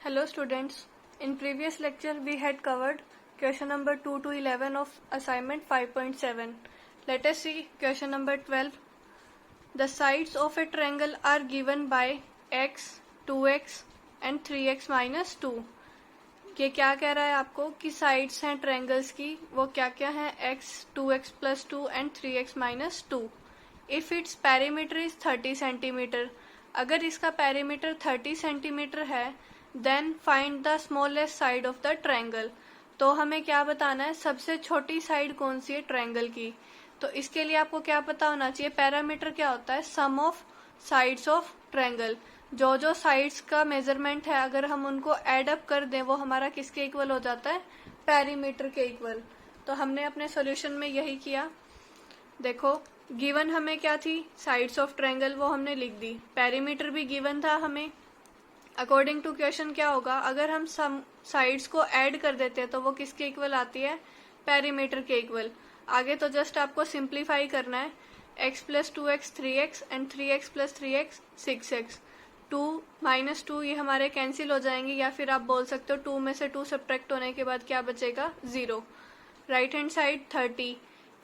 Hello students, in previous lecture we had covered question number 2 to 11 of assignment 5.7. Let us see question number 12. The sides of a triangle are given by x, 2x and 3x minus 2. ये क्या कह रहा है आपको कि sides हैं triangles की, वो क्या क्या हैं x, 2x plus 2 and 3x minus 2. If its perimeter is 30 centimeter, अगर इसका perimeter 30 centimeter है then find the smallest side of the triangle. तो हमें क्या बताना है, सबसे छोटी साइड कौन सी है ट्रायंगल की. तो इसके लिए आपको क्या पता होना चाहिए, पैरामीटर क्या होता है, सम ऑफ साइड्स ऑफ ट्रायंगल. जो जो साइड्स का मेजरमेंट है अगर हम उनको एड अप कर दें वो हमारा किसके इक्वल हो जाता है, पैरीमीटर के इक्वल. तो हमने अपने सॉल्यूशन में यही किया. देखो गिवन हमें क्या थी, साइड्स ऑफ ट्रायंगल, वो हमने लिख दी. पैरीमीटर भी गिवन था हमें. अकॉर्डिंग टू क्वेश्चन क्या होगा, अगर हम सम साइड्स को ऐड कर देते हैं तो वो किसके इक्वल आती है, पैरीमीटर के इक्वल. आगे तो जस्ट आपको सिंप्लीफाई करना है. x plus 2x 3x and 3x plus 3x 6x. 2 minus 2 ये हमारे कैंसिल हो जाएंगे, या फिर आप बोल सकते हो 2 में से 2 सब्ट्रैक्ट होने के बाद क्या बचेगा, 0. Right hand side 30.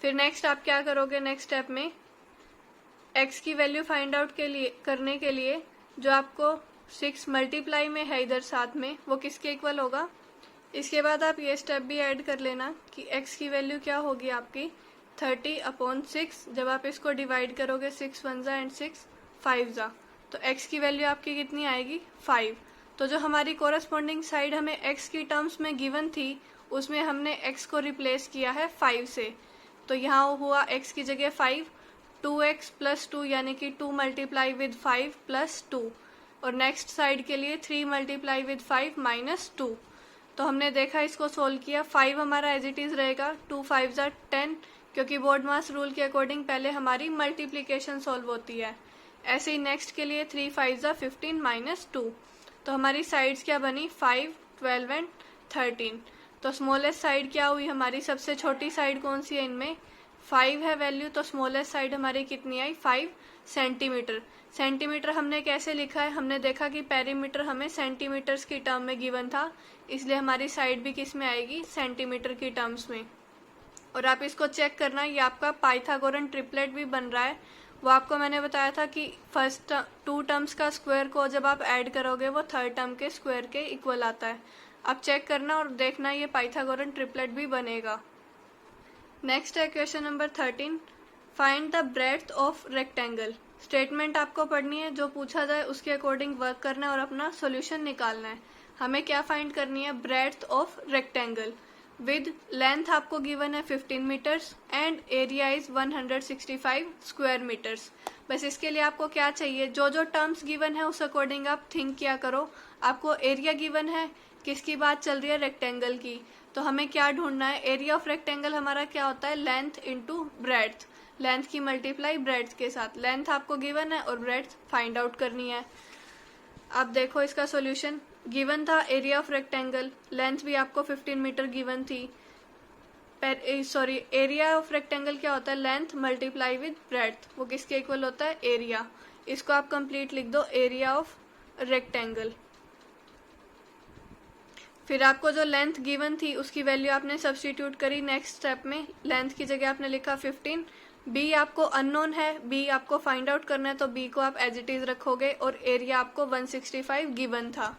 फिर नेक्स्ट आप क्या करोगे, नेक्स्ट स्टेप में x की वैल्यू फाइंड आउट करने के लिए जो आपको 6 मल्टीप्लाई में है इधर साथ में, वो किसके इक्वल होगा. इसके बाद आप ये स्टेप भी ऐड कर लेना कि x की वैल्यू क्या होगी आपकी 30/6. जब आप इसको डिवाइड करोगे 6 1 जा एंड 6 5 जा, तो x की वैल्यू आपकी कितनी आएगी, 5. तो जो हमारी कोरस्पॉन्डिंग साइड हमें x की टर्म्स में गिवन थी उसमें हमने x को रिप्लेस किया है 5 से. तो यहाँ हुआ x की जगह 5, 2x प्लस 2 यानी कि 2 मल्टीप्लाई विद 5 प्लस 2, और नेक्स्ट साइड के लिए 3 मल्टीप्लाई विद 5 माइनस 2. तो हमने देखा, इसको सोल्व किया. 5 हमारा एज इट इज रहेगा, 2 5 जा 10, क्योंकि बोर्ड मास रूल के अकॉर्डिंग पहले हमारी मल्टीप्लीकेशन सोल्व होती है. ऐसे ही नेक्स्ट के लिए 3 5 जा 15 माइनस 2. तो हमारी साइड्स क्या बनी, 5 12 एंड 13. तो स्मॉलेस्ट साइड क्या हुई हमारी, सबसे छोटी साइड कौन सी है इनमें, 5 है वैल्यू, तो स्मॉलेस्ट साइड हमारी कितनी आई, 5 सेंटीमीटर. सेंटीमीटर हमने कैसे लिखा है, हमने देखा कि पेरीमीटर हमें सेंटीमीटर्स की टर्म में गिवन था, इसलिए हमारी साइड भी किस में आएगी, सेंटीमीटर की टर्म्स में. और आप इसको चेक करना, ये आपका पाइथागोरन ट्रिपलेट भी बन रहा है. वो आपको मैंने बताया था कि फर्स्ट 2 टर्म्स का स्क्वायर को जब आप ऐड करोगे वो थर्ड टर्म के स्क्वायर के इक्वल आता है. आप चेक करना और देखना ये पाइथागोरन ट्रिपलेट भी बनेगा. नेक्स्ट है question number 13. Find the breadth of rectangle. Statement आपको पढ़नी है, जो पूछा जाए उसके अकॉर्डिंग वर्क करना है और अपना सॉल्यूशन निकालना है. हमें क्या फाइंड करनी है, breadth of rectangle. With length आपको गिवन है 15 metres and area is 165 square metres. बस इसके लिए आपको क्या चाहिए, जो जो टर्म्स गिवन है उस अकॉर्डिंग आप थिंक किया करो. आपको एरिया गिवन है, किसकी बात चल रही है, रेक्टेंगल की. तो हमें क्या ढूंढना है, एरिया ऑफ रेक्टेंगल हमारा क्या होता है, लेंथ इंटू ब्रेड्थ. लेंथ की मल्टीप्लाई ब्रेड्थ के साथ. लेंथ आपको गिवन है और ब्रेड्थ फाइंड आउट करनी है. आप देखो इसका सॉल्यूशन, गिवन था एरिया ऑफ रेक्टेंगल, लेंथ भी आपको 15 मीटर गिवन थी. एरिया ऑफ रेक्टेंगल क्या होता है, लेंथ मल्टीप्लाई विद ब्रेड्थ, वो किसके इक्वल होता है, एरिया. इसको आप कंप्लीट लिख दो, एरिया ऑफ रेक्टेंगल. फिर आपको जो लेंथ गिवन थी उसकी वैल्यू आपने सब्स्टिट्यूट करी. नेक्स्ट स्टेप में लेंथ की जगह आपने लिखा 15. बी आपको अननोन है, बी आपको फाइंड आउट करना है, तो बी को आप एज इट इज रखोगे और एरिया आपको 165 गिवन था.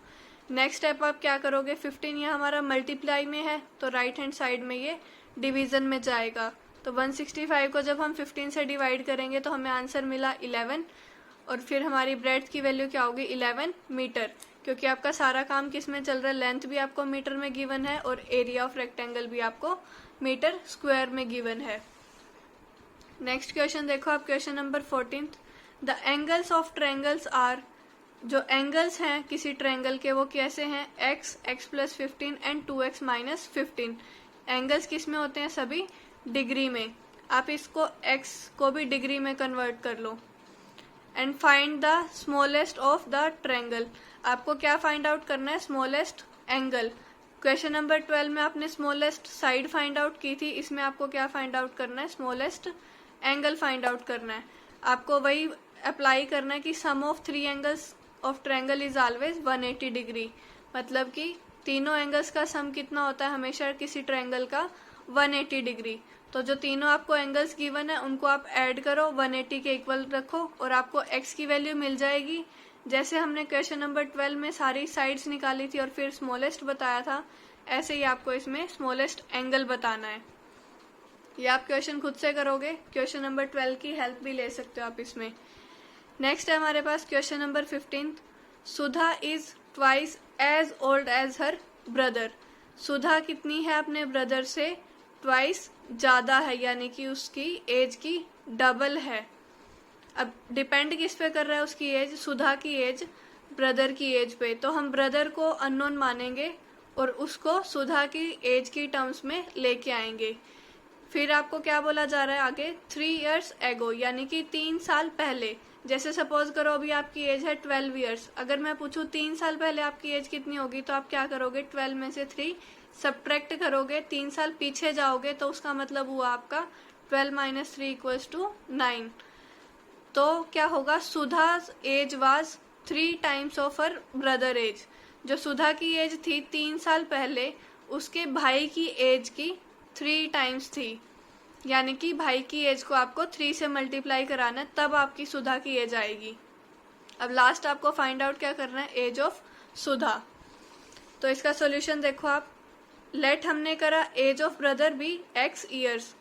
नेक्स्ट स्टेप आप क्या करोगे, 15 यहाँ हमारा मल्टीप्लाई में है तो राइट हैंड साइड में ये डिवीजन में जाएगा. तो 165 को जब हम 15 से डिवाइड करेंगे तो हमें आंसर मिला 11. और फिर हमारी ब्रेड्थ की वैल्यू क्या होगी, 11 मीटर, क्योंकि आपका सारा काम किस में चल रहा है, लेंथ भी आपको मीटर में गिवन है और एरिया ऑफ रेक्टेंगल भी आपको मीटर स्क्वायर में गिवन है. नेक्स्ट क्वेश्चन देखो आप, question number 14. The angles of triangles are. जो एंगल्स हैं किसी ट्रायंगल के वो कैसे हैं, x, x plus 15 and 2x minus 15. Angles किस में होते हैं, सभी डिग्री में. आप इसको x को भी डिग्री में कन्वर्ट कर लो. And find the smallest of the triangle. आपको क्या फाइंड आउट करना है, स्मॉलेस्ट एंगल. क्वेश्चन नंबर 12 में आपने स्मॉलेस्ट साइड फाइंड आउट की थी, इसमें आपको क्या फाइंड आउट करना है, स्मॉलेस्ट एंगल फाइंड आउट करना है. आपको वही अप्लाई करना है कि sum of 3 angles of triangle is always 180 degree. मतलब कि तीनों एंगल्स का सम कितना होता है हमेशा किसी ट्रायंगल का 180 डिग्री। तो जो तीनों आपको एंगल्स गिवन है उनको आप ऐड करो, 180 के इक्वल रखो और आपको x की वैल्यू मिल जाएगी। जैसे हमने क्वेश्चन नंबर 12 में सारी साइड्स निकाली थी और फिर स्मॉलेस्ट बताया था, ऐसे ही आपको इसमें स्मॉलेस्ट एंगल बताना है। ये आप क्वेश्चन खुद से करोगे, क्वेश्चन नंबर 12 की हेल्प भी ले सकते हो आप इसमें। नेक्स्ट है हमारे पास question number 15। Sudha is twice as old as her brother. Sudha कितनी है अपने ब्रदर से ट्वाइस ज्यादा है, यानी कि उसकी एज की डबल है। अब डिपेंड किस पे कर रहा है उसकी एज, सुधा की एज ब्रदर की एज पे। तो हम ब्रदर को अननोन मानेंगे और उसको सुधा की एज की टर्म्स में लेके आएंगे। फिर आपको क्या बोला जा रहा है आगे, 3 years एगो, यानी कि 3 साल पहले। जैसे सपोज करो अभी आपकी एज है 12 years, अगर मैं पूछूं 3 साल पहले आपकी एज कितनी होगी तो आप क्या करोगे, 12 में से 3 सब्ट्रैक्ट करोगे, 3 साल पीछे जाओगे तो उसका मतलब हुआ आपका 12 - 3 = 9। तो क्या होगा, Sudha age was 3 times of her brother age. जो सुधा की एज थी 3 साल पहले, उसके भाई की एज की 3 times थी, यानी कि भाई की एज को आपको 3 से मल्टीप्लाई कराना है, तब आपकी सुधा की एज आएगी। अब लास्ट आपको फाइंड आउट क्या करना है, एज ऑफ सुधा। तो इसका सॉल्यूशन देखो आप, लेट हमने करा एज ऑफ ब्रदर भी x ईयर्स,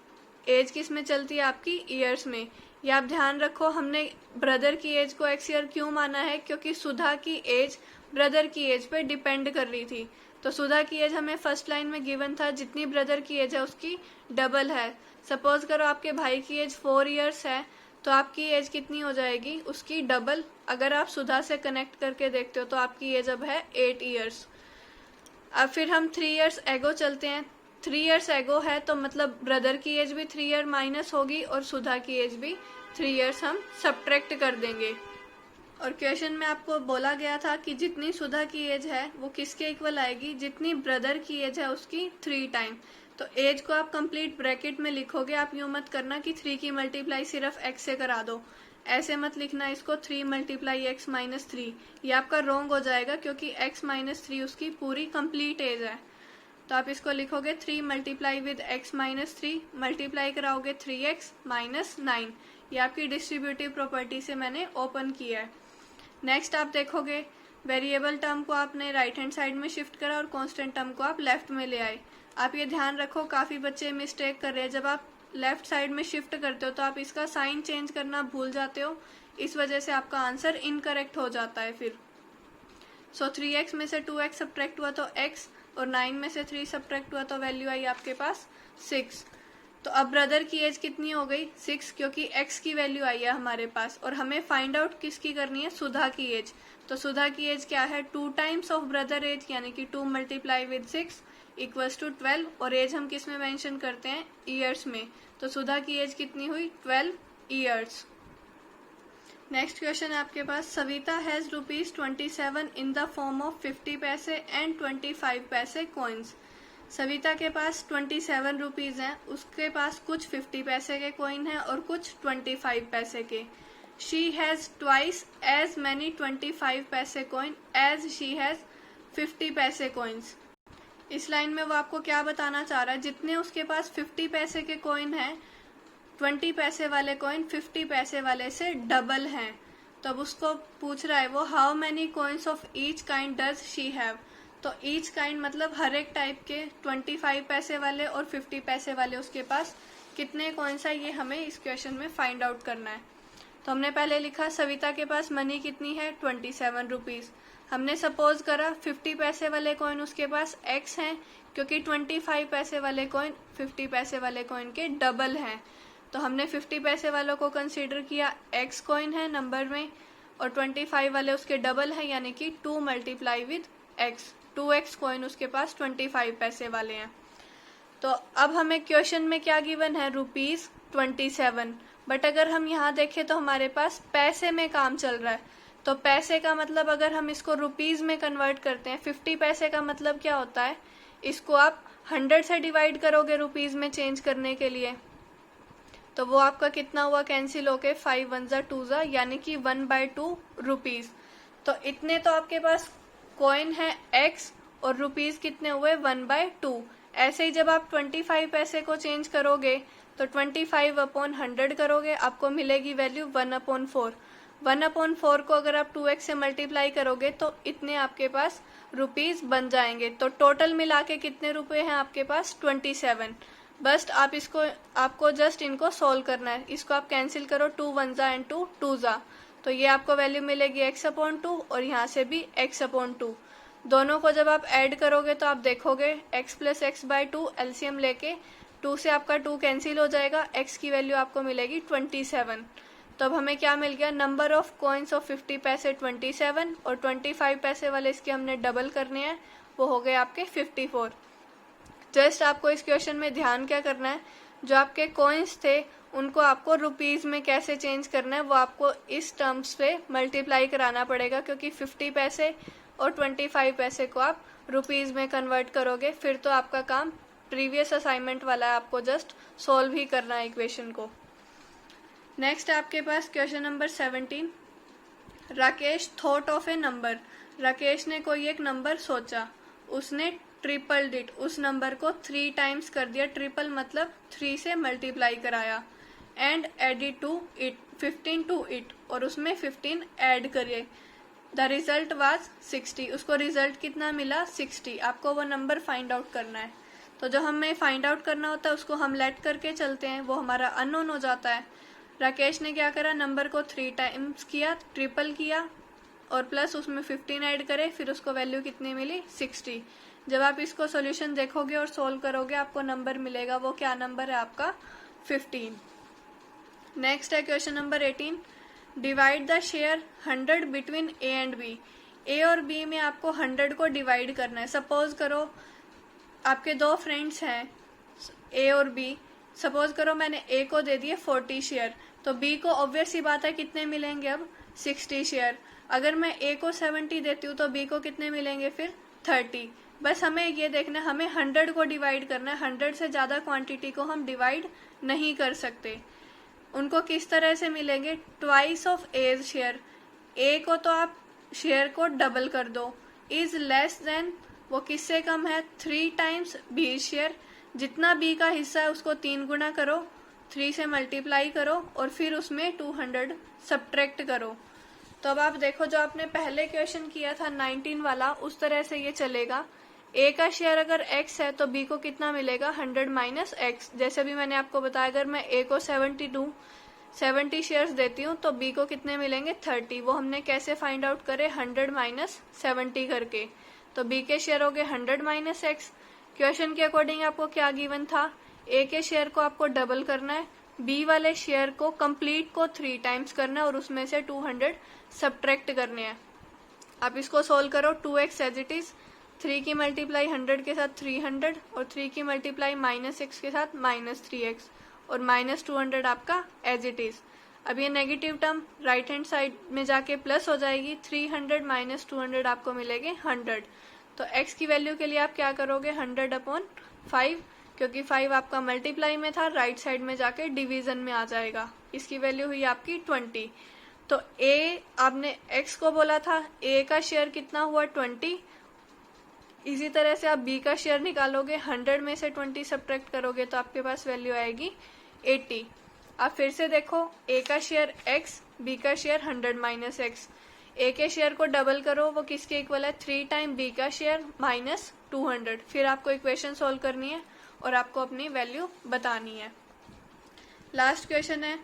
एज किस में चलती है आपकी ईयर्स में। ये आप ध्यान रखो, हमने ब्रदर की एज को x ईयर क्यों माना है, क्योंकि सुधा की एज ब्रदर की एज पे डिपेंड कर रही थी। तो सुधा की एज हमें फर्स्ट लाइन में गिवन था, जितनी ब्रदर की एज है उसकी डबल है। सपोज करो आपके भाई की एज 4 years है, तो आपकी एज कितनी हो जाएगी, उसकी डबल। अगर आप सुधा से कनेक्ट करके देखते हो तो आपकी एज अब है 8 years। अब फिर हम 3 years एगो चलते हैं। 3 years एगो है तो मतलब ब्रदर की एज भी 3 year माइनस होगी और सुधा की एज भी 3 years हम सब्ट्रैक्ट कर देंगे। और क्वेश्चन में आपको बोला गया था कि जितनी सुधा की एज है वो किसके इक्वल आएगी, जितनी ब्रदर की एज है उसकी 3 टाइम। तो एज को आप कंप्लीट ब्रैकेट में लिखोगे, आप यूं मत करना कि 3 की मल्टीप्लाई सिर्फ x से करा दो, ऐसे मत लिखना इसको 3 × x - 3, ये आपका रॉन्ग हो जाएगा क्योंकि x - 3 उसकी पूरी कंप्लीट एज है। तो आप इसको लिखोगे 3 × x - 3, मल्टीप्लाई कराओगे 3x - 9। ये आपकी डिस्ट्रीब्यूटिव प्रॉपर्टी से मैंने ओपन किया है। नेक्स्ट आप देखोगे वेरिएबल टर्म को आपने राइट हैंड साइड में शिफ्ट करा और कांस्टेंट टर्म को आप लेफ्ट में ले आए। आप ये ध्यान रखो, काफ़ी बच्चे मिस्टेक कर रहे हैं, जब आप लेफ्ट साइड में शिफ्ट करते हो तो आप इसका साइन चेंज करना भूल जाते हो, इस वजह से आपका आंसर इनकरेक्ट हो जाता है फिर। सो 3x में से 2x सब्ट्रैक्ट हुआ तो x, और 9 में से 3 सब्ट्रैक्ट हुआ तो वैल्यू आई आपके पास 6। तो अब ब्रदर की एज कितनी हो गई, 6, क्योंकि x की वैल्यू आई है हमारे पास और हमें फाइंड आउट किसकी करनी है, सुधा की एज। तो सुधा की एज क्या है, 2 टाइम्स ऑफ ब्रदर एज, यानी कि 2 × 6 = 12, और एज हम किस में मेंशन करते हैं, ईयर्स में। तो सुधा की एज कितनी हुई, 12 years। नेक्स्ट क्वेश्चन है आपके पास, Savita has ₹27 in the form of 50 पैसे एंड 25 पैसे कॉइन्स। सविता के पास 27 रुपीज हैं, उसके पास कुछ 50 पैसे के कॉइन हैं और कुछ 25 पैसे के। She has twice as many 25 पैसे कॉइन एज शी हैज 50 पैसे कॉइन्स। इस लाइन में वो आपको क्या बताना चाह रहा है, जितने उसके पास 50 पैसे के कॉइन हैं, 20 पैसे वाले कॉइन 50 पैसे वाले से डबल हैं। तो अब उसको पूछ रहा है वो, how many coins of each kind does she have. तो ईच काइंड मतलब हर एक टाइप के 25 पैसे वाले और 50 पैसे वाले उसके पास कितने कॉइन्स है, ये हमें इस क्वेश्चन में फाइंड आउट करना है। तो हमने पहले लिखा सविता के पास मनी कितनी है, 27 रुपीज। हमने सपोज करा 50 पैसे वाले कॉइन उसके पास x हैं, क्योंकि 25 पैसे वाले कॉइन 50 पैसे वाले कॉइन के डबल हैं। तो हमने 50 पैसे वालों को कंसीडर किया, x कॉइन है नंबर में और 25 वाले उसके डबल है, यानी कि 2 × x, 2x कॉइन उसके पास 25 पैसे वाले हैं। तो अब हमें क्वेश्चन में क्या गिवन है, ₹27। बट अगर हम यहाँ देखें तो हमारे पास पैसे में काम चल रहा है, तो पैसे का मतलब अगर हम इसको रुपीज में कन्वर्ट करते हैं, 50 पैसे का मतलब क्या होता है, इसको आप 100 से डिवाइड करोगे रुपीज में चेंज करने के लिए, तो वो आपका कितना हुआ, कैंसिल होके 5 × 1 = 2, यानी कि 1/2 रुपीज। तो इतने तो आपके पास कॉइन है x और रुपीज कितने हुए 1/2। ऐसे ही जब आप 25 पैसे को चेंज करोगे तो 25/100 करोगे, आपको मिलेगी वैल्यू 1/4। 1/4 को अगर आप 2x से मल्टीप्लाई करोगे तो इतने आपके पास रुपीज बन जाएंगे। तो टोटल मिला के कितने रुपए हैं आपके पास 27। बस आपको जस्ट इनको सोल्व करना है। इसको आप कैंसिल करो, 2 1 जा एंड 2 2 जा, तो ये आपको वैल्यू मिलेगी x/2 और यहाँ से भी x/2। दोनों को जब आप ऐड करोगे तो आप देखोगे x + x/2 एलसीएम लेके 2 से आपका 2 कैंसिल हो जाएगा, x की वैल्यू आपको मिलेगी 27। तो अब हमें क्या मिल गया, नंबर ऑफ कॉइन्स ऑफ 50 पैसे 27 और 25 पैसे वाले इसके हमने डबल करने हैं, वो हो गए आपके 54। जस्ट आपको इस क्वेश्चन में ध्यान क्या करना है, जो आपके कॉइन्स थे उनको आपको रुपीज में कैसे चेंज करना है वो आपको इस टर्म्स पे मल्टीप्लाई कराना पड़ेगा, क्योंकि 50 पैसे और 25 पैसे को आप रुपीज में कन्वर्ट करोगे, फिर तो आपका काम प्रीवियस असाइनमेंट वाला है, आपको जस्ट सोल्व ही करना है इक्वेशन को। नेक्स्ट आपके पास question number 17। Rakesh thought of a number. Rakesh ने कोई एक नंबर सोचा, उसने ट्रिपल डिट, उस नंबर को 3 टाइम्स कर दिया, ट्रिपल मतलब 3 से मल्टीप्लाई कराया, and added to it 15 to it, और उसमें 15 ऐड करिए। The result was 60। उसको रिजल्ट कितना मिला 60। आपको वो नंबर फाइंड आउट करना है। तो जो हमें फाइंड आउट करना होता है उसको हम लेट करके चलते हैं, वो हमारा अननोन हो जाता है। राकेश ने क्या करा, नंबर को 3 टाइम्स किया, ट्रिपल किया और प्लस उसमें 15 ऐड करे, फिर उसको वैल्यू कितनी मिली 60। जब आप इसको सॉल्यूशन देखोगे और सोल्व करोगे आपको नंबर मिलेगा, वो क्या नंबर है आपका 15। नेक्स्ट है question number 18। Divide the share 100 between A and B. A और बी में आपको 100 को डिवाइड करना है। सपोज करो आपके 2 फ्रेंड्स हैं ए और बी, सपोज करो मैंने ए को दे दिए 40 शेयर, तो बी को ऑब्वियस सी बात है कितने मिलेंगे अब 60 शेयर। अगर मैं ए को 70 देती हूँ तो बी को कितने मिलेंगे फिर 30। बस हमें ये देखना है, हमें 100 को डिवाइड करना है, 100 से ज़्यादा क्वांटिटी को हम डिवाइड नहीं कर सकते। उनको किस तरह से मिलेंगे, ट्वाइस ऑफ एज शेयर। ए को तो आप शेयर को डबल कर दो, इज लेस देन, वो किससे कम है 3 टाइम्स बी शेयर। जितना बी का हिस्सा है उसको 3 गुना करो, 3 से मल्टीप्लाई करो और फिर उसमें 200 सब्ट्रैक्ट करो। तो अब आप देखो जो आपने पहले क्वेश्चन किया था 19 वाला, उस तरह से ये चलेगा। ए का शेयर अगर x है तो बी को कितना मिलेगा 100 माइनस एक्स। जैसे भी मैंने आपको बताया, अगर मैं ए को 70 शेयर्स देती हूँ तो बी को कितने मिलेंगे 30। वो हमने कैसे फाइंड आउट करे, 100 माइनस 70 करके। तो बी के शेयर हो गए 100 माइनस एक्स। क्वेश्चन के अकॉर्डिंग आपको क्या गिवन था, ए के शेयर को आपको डबल करना है, बी वाले शेयर को कंप्लीट को 3 टाइम्स करना है और उसमें से 200 सब्ट्रैक्ट करने हैं। आप इसको सोल्व करो, 2x एज इट इज, 3 की मल्टीप्लाई 100 के साथ 300 और 3 की मल्टीप्लाई -x के साथ -3x और -200 आपका एज इट इज। अब ये negative term right hand side में जाके प्लस हो जाएगी, 300 माइनस 200 आपको मिलेंगे 100। तो x की वैल्यू के लिए आप क्या करोगे 100/5, क्योंकि 5 आपका मल्टीप्लाई में था, राइट साइड में जाके डिवीजन में आ जाएगा। इसकी वैल्यू हुई आपकी 20। तो a आपने x को बोला था, a का शेयर कितना हुआ 20। इसी तरह से आप b का शेयर निकालोगे, 100 में से 20 सब्ट्रैक्ट करोगे तो आपके पास वैल्यू आएगी 80। आप फिर से देखो, a का शेयर x, b का शेयर 100 माइनस एक्स। a के शेयर को डबल करो, वो किसके इक्वल है 3 टाइम b का शेयर माइनस 200। फिर आपको इक्वेशन सोल्व करनी है और आपको अपनी वैल्यू बतानी है। लास्ट क्वेश्चन है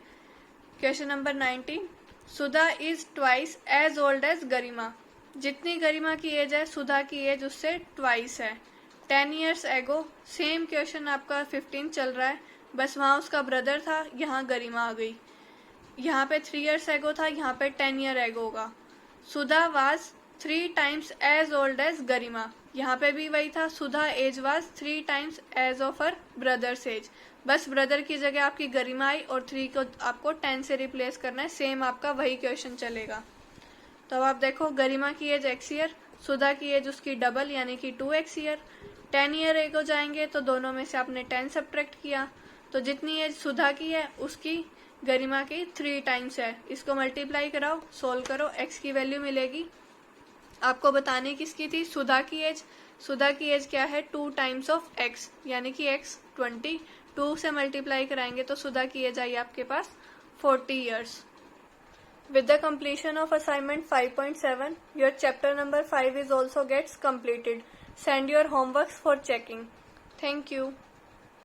question number 19। Sudha is twice as old as Garima. जितनी गरिमा की एज है सुधा की एज उससे ट्वाइस है। 10 ईयर्स एगो, सेम क्वेश्चन आपका 15 चल रहा है, बस वहाँ उसका ब्रदर था, यहाँ गरिमा आ गई। यहाँ पे 3 ईयर्स एगो था, यहाँ पे 10 ईयर एगो होगा। Sudha was 3 times as old as Garima, यहाँ पे भी वही था, Sudha age was 3 times age of her brother's age. बस ब्रदर की जगह आपकी गरिमा आई और 3 को आपको 10 से रिप्लेस करना है, सेम आपका वही क्वेश्चन चलेगा। तो अब आप देखो, गरिमा की एज x ईयर, सुधा की एज उसकी डबल यानी कि 2x ईयर। 10 ईयर एक हो जाएंगे तो दोनों में से आपने 10 सब्ट्रैक्ट किया, तो जितनी एज सुधा की है उसकी गरिमा की 3 टाइम्स है। इसको मल्टीप्लाई कराओ, सोल्व करो, x की वैल्यू मिलेगी आपको बताने किसकी थी? सुधा की एज। सुधा की एज क्या है? 2 टाइम्स ऑफ x, यानी कि x 20, 2 से मल्टीप्लाई कराएंगे तो सुधा की एज आई आपके पास 40 years. With the completion of assignment 5.7, your chapter number 5 is also gets completed. Send your homeworks for checking. Thank you.